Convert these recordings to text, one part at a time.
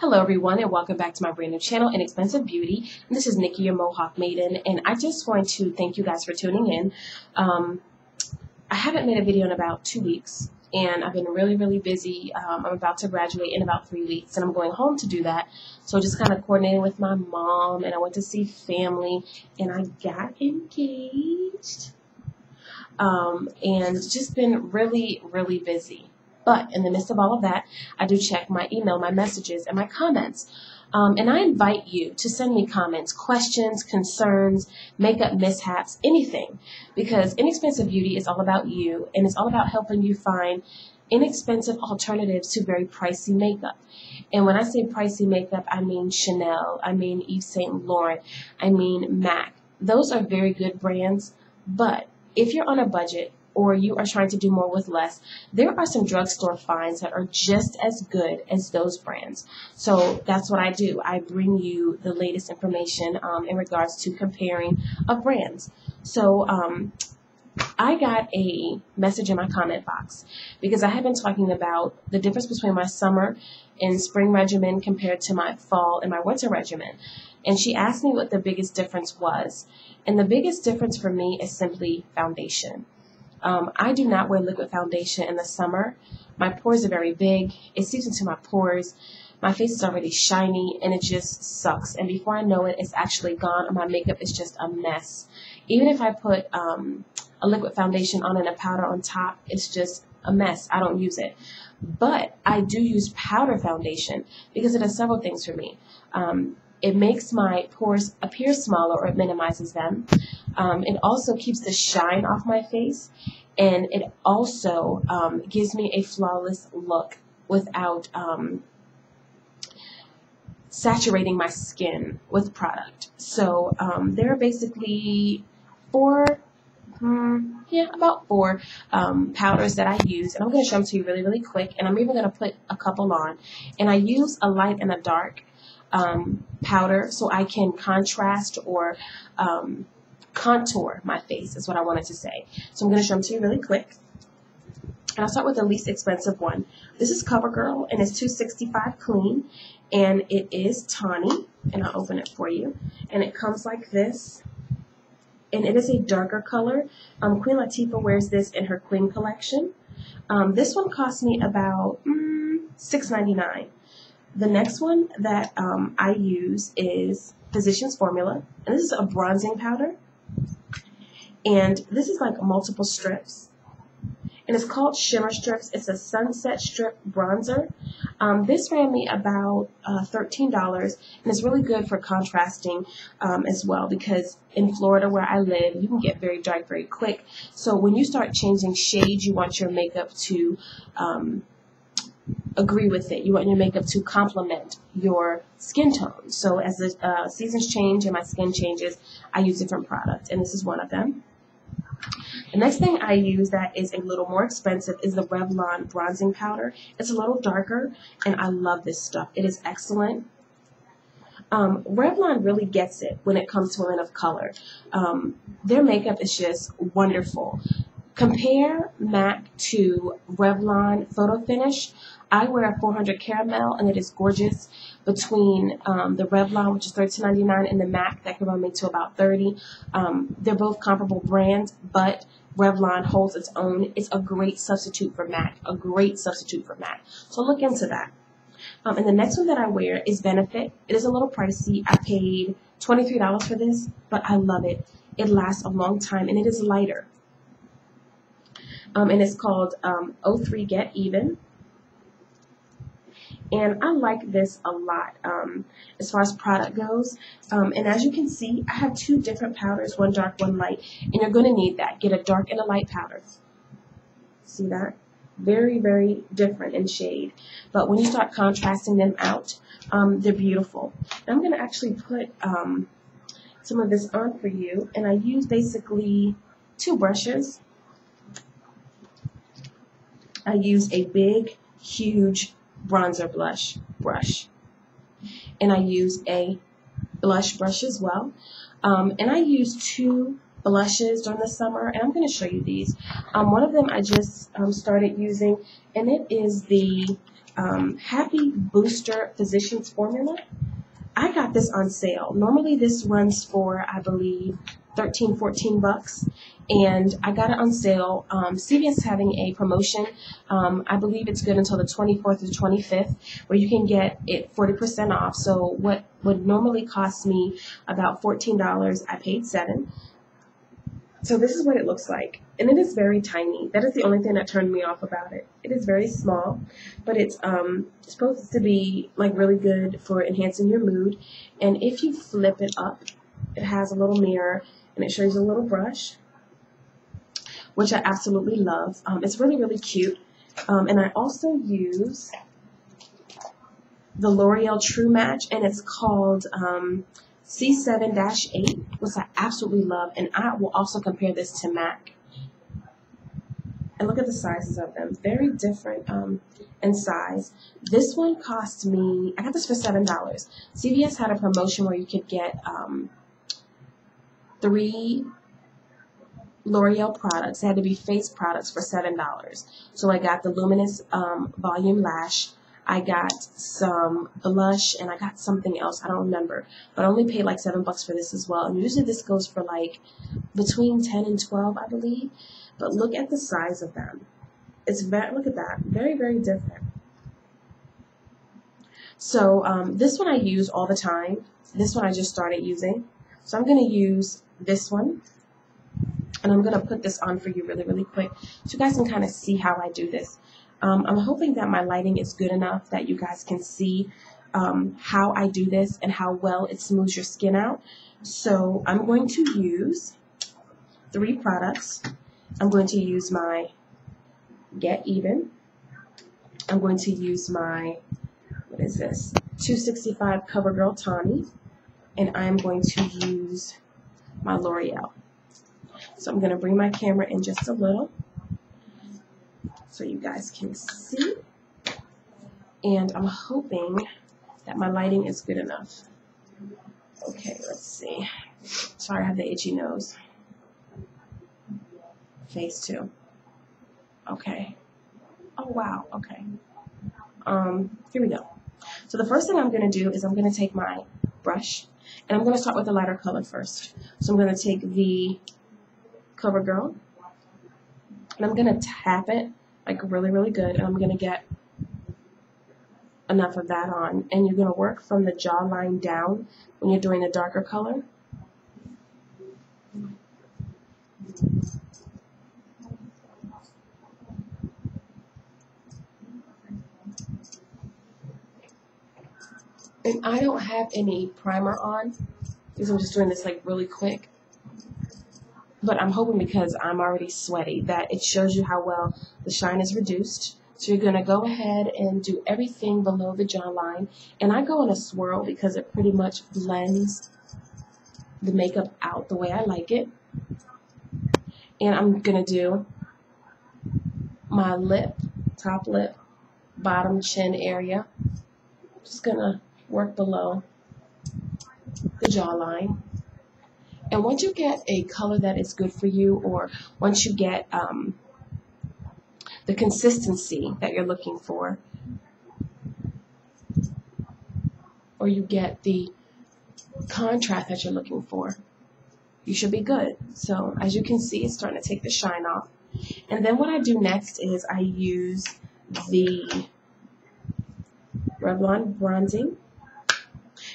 Hello everyone and welcome back to my brand new channel, Inexpensive Beauty. And this is Nikki, your Mohawk Maiden, and I just want to thank you guys for tuning in. I haven't made a video in about 2 weeks and I've been really busy. I'm about to graduate in about 3 weeks and I'm going home to do that. So just kind of coordinating with my mom, and I went to see family and I got engaged. And just been really busy. But in the midst of all of that, I do check my email, my messages, and my comments. And I invite you to send me comments, questions, concerns, makeup mishaps, anything. Because Inexpensive Beauty is all about you, and it's all about helping you find inexpensive alternatives to very pricey makeup. And when I say pricey makeup, I mean Chanel, I mean Yves Saint Laurent, I mean MAC. Those are very good brands, but if you're on a budget, or you are trying to do more with less, there are some drugstore finds that are just as good as those brands. So that's what I do. I bring you the latest information in regards to comparing of brands. So I got a message in my comment box because I have been talking about the difference between my summer and spring regimen compared to my fall and my winter regimen. And she asked me what the biggest difference was. And the biggest difference for me is simply foundation. I do not wear liquid foundation in the summer. My pores are very big. It seeps into my pores. My face is already shiny and it just sucks. And before I know it, it's actually gone and my makeup is just a mess. Even if I put a liquid foundation on and a powder on top, it's just a mess. I don't use it. But I do use powder foundation because it does several things for me. It makes my pores appear smaller, or it minimizes them. It also keeps the shine off my face, and it also gives me a flawless look without saturating my skin with product. So there are basically about four powders that I use, and I'm going to show them to you really quick, and I'm even going to put a couple on. And I use a light and a dark powder so I can contrast or contour my face is what I wanted to say. So I'm going to show them to you really quick. And I'll start with the least expensive one. This is CoverGirl and it's $2.65 clean, and it is tawny, and I'll open it for you. And it comes like this, and it is a darker color. Queen Latifah wears this in her Queen collection. This one cost me about $6.99. The next one that I use is Physicians Formula, and this is a bronzing powder, and this is like multiple strips, and it's called Shimmer Strips. It's a sunset strip bronzer. This ran me about $13, and it's really good for contrasting as well, because in Florida where I live, you can get very dark very quick. So when you start changing shades, you want your makeup to agree with it. You want your makeup to complement your skin tone. So as the seasons change and my skin changes, I use different products, and this is one of them. The next thing I use that is a little more expensive is the Revlon bronzing powder. It's a little darker, and I love this stuff. It is excellent. Revlon really gets it when it comes to women of color. Their makeup is just wonderful. Compare MAC to Revlon Photo Finish. I wear a 400 caramel, and it is gorgeous. Between the Revlon, which is $13.99, and the MAC, that can run me to about $30. They're both comparable brands, but Revlon holds its own. It's a great substitute for MAC, a great substitute for MAC. So look into that. And the next one that I wear is Benefit. It is a little pricey. I paid $23 for this, but I love it. It lasts a long time, and it is lighter. And it's called 03 Get Even. And I like this a lot as far as product goes. And as you can see, I have two different powders, one dark, one light. And you're going to need that. Get a dark and a light powder. See that? Very different in shade. But when you start contrasting them out, they're beautiful. And I'm going to actually put some of this on for you. And I use basically two brushes. I use a big, huge bronzer blush brush, and I use a blush brush as well, and I use two blushes during the summer, and I'm going to show you these. One of them I just started using, and it is the Happy Booster Physicians Formula. I got this on sale. Normally this runs for, I believe, 13, 14 bucks. And I got it on sale. CVS is having a promotion. I believe it's good until the 24th or 25th, where you can get it 40% off. So what would normally cost me about $14, I paid $7. So this is what it looks like. And it is very tiny. That is the only thing that turned me off about it. It is very small, but it's supposed to be like really good for enhancing your mood. And if you flip it up, it has a little mirror and it shows you a little brush, which I absolutely love. It's really, really cute. And I also use the L'Oreal True Match, and it's called C7-8, which I absolutely love. And I will also compare this to MAC. And look at the sizes of them. Very different in size. This one cost me, I got this for $7. CVS had a promotion where you could get 3 L'Oreal products. They had to be face products for $7. So I got the Luminous Volume Lash. I got some blush, and I got something else. I don't remember. But I only paid like $7 for this as well. And usually this goes for like between 10 and 12, I believe. But look at the size of them. It's very, look at that. Very, very different. So this one I use all the time. This one I just started using. So I'm going to use this one. And I'm going to put this on for you really, really quick so you guys can kind of see how I do this. I'm hoping that my lighting is good enough that you guys can see how I do this and how well it smooths your skin out. So I'm going to use 3 products. I'm going to use my Get Even. I'm going to use my, what is this, 265 CoverGirl Tawny. And I'm going to use my L'Oreal. So I'm going to bring my camera in just a little so you guys can see. And I'm hoping that my lighting is good enough. Okay, let's see. Sorry, I have the itchy nose. Phase 2. Okay. Oh, wow. Okay. Here we go. So the first thing I'm going to do is I'm going to take my brush, and I'm going to start with the lighter color first. So I'm going to take the CoverGirl, and I'm going to tap it like really, really good, and I'm going to get enough of that on. And you're going to work from the jawline down when you're doing the darker color. And I don't have any primer on because I'm just doing this like really quick. But I'm hoping, because I'm already sweaty, that it shows you how well the shine is reduced. So you're going to go ahead and do everything below the jawline. And I go in a swirl because it pretty much blends the makeup out the way I like it. And I'm going to do my lip, top lip, bottom chin area. Just going to work below the jawline. And once you get a color that is good for you, or once you get the consistency that you're looking for, or you get the contrast that you're looking for, you should be good. So as you can see, it's starting to take the shine off. And then what I do next is I use the Revlon Bronzing.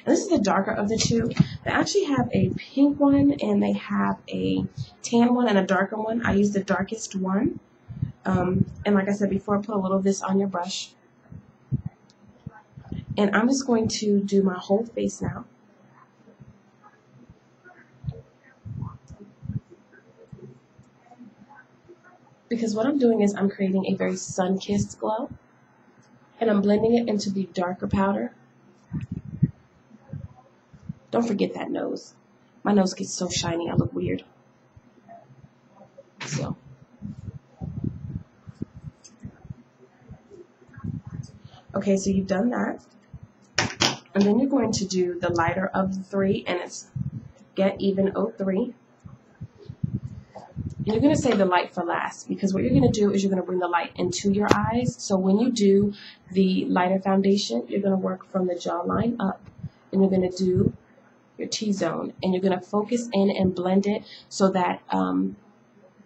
And this is the darker of the two. They actually have a pink one, and they have a tan one and a darker one. I use the darkest one. And like I said before, put a little of this on your brush. And I'm just going to do my whole face now. Because what I'm doing is I'm creating a very sun-kissed glow. And I'm blending it into the darker powder. Don't forget that nose. My nose gets so shiny, I look weird. So. Okay, so you've done that. And then you're going to do the lighter of the 3, and it's Get Even 03. You're going to save the light for last, because what you're going to do is you're going to bring the light into your eyes. So when you do the lighter foundation, you're going to work from the jawline up, and you're going to do your T-zone, and you're going to focus in and blend it so that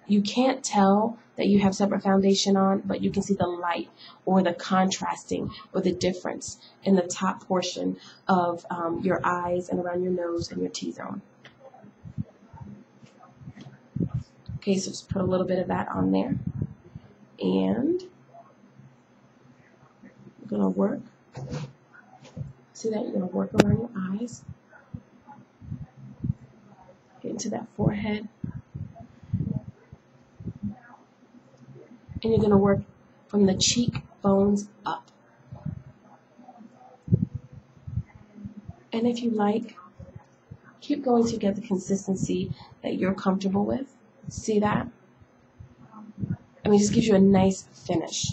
you can't tell that you have separate foundation on, but you can see the light or the contrasting or the difference in the top portion of your eyes and around your nose and your T-zone. Okay, so just put a little bit of that on there, and you're going to work. See that? You're going to work around your eyes, get into that forehead, and you're going to work from the cheekbones up. And if you like, keep going till you get the consistency that you're comfortable with. See that? I mean, it just gives you a nice finish.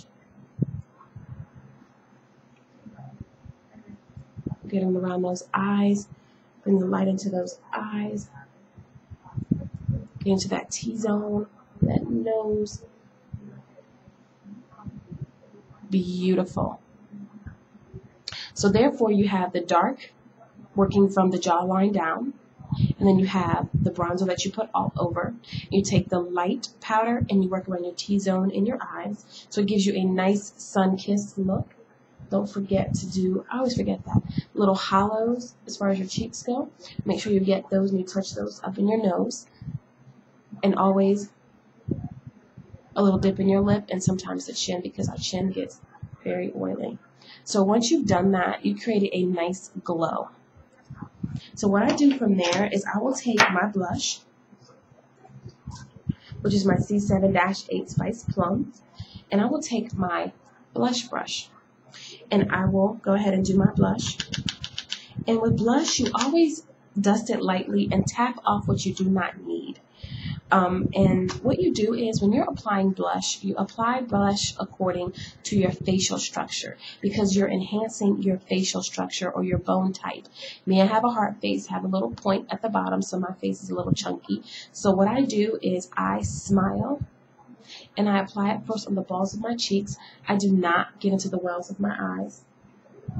Getting around those eyes, bring the light into those eyes, get into that T-zone, that nose. Beautiful. So therefore you have the dark working from the jawline down, and then you have the bronzer that you put all over. You take the light powder and you work around your T-zone in your eyes, so it gives you a nice sun-kissed look. Don't forget to do, I always forget that, little hollows as far as your cheeks go. Make sure you get those and you touch those up in your nose, and always a little dip in your lip and sometimes the chin, because our chin gets very oily. So once you've done that, you create a nice glow. So what I do from there is I will take my blush, which is my C7-8 Spice Plum, and I will take my blush brush, and I will go ahead and do my blush. And with blush, you always dust it lightly and tap off what you do not need. And what you do is when you're applying blush, you apply blush according to your facial structure, because you're enhancing your facial structure or your bone type. Me, I have a heart face, have a little point at the bottom, so my face is a little chunky. So what I do is I smile, and I apply it first on the balls of my cheeks. I do not get into the wells of my eyes.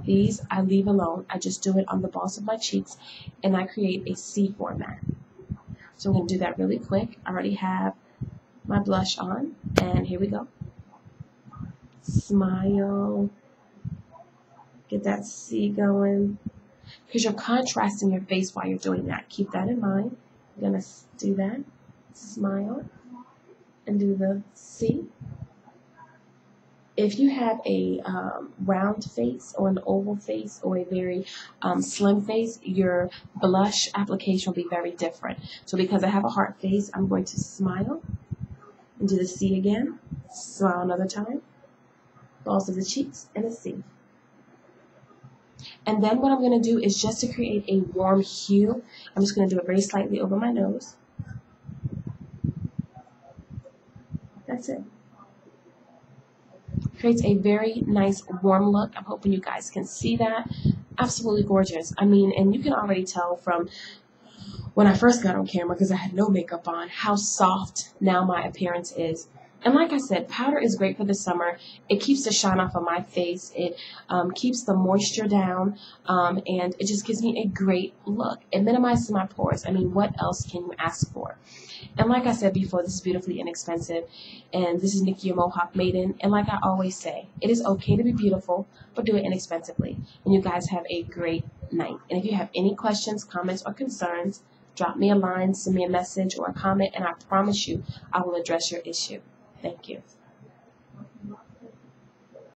These I leave alone. I just do it on the balls of my cheeks, and I create a C format. So I'm going to do that really quick. I already have my blush on, and here we go. Smile. Get that C going, because you're contrasting your face while you're doing that. Keep that in mind. You're going to do that. Smile and do the C. If you have a round face or an oval face or a very slim face, your blush application will be very different. So because I have a heart face, I'm going to smile and do the C again. Smile another time. Balls of the cheeks and a C. And then what I'm going to do is, just to create a warm hue, I'm just going to do it very slightly over my nose. That's it. Creates a very nice warm look. I'm hoping you guys can see that. Absolutely gorgeous. I mean, and you can already tell from when I first got on camera, because I had no makeup on, how soft now my appearance is. And like I said, powder is great for the summer. It keeps the shine off of my face. It keeps the moisture down, and it just gives me a great look. It minimizes my pores. I mean, what else can you ask for? And like I said before, this is beautifully inexpensive. And this is Nikki, your Mohawk Maiden. And like I always say, it is okay to be beautiful, but do it inexpensively. And you guys have a great night. And if you have any questions, comments, or concerns, drop me a line, send me a message or a comment, and I promise you I will address your issue. Thank you.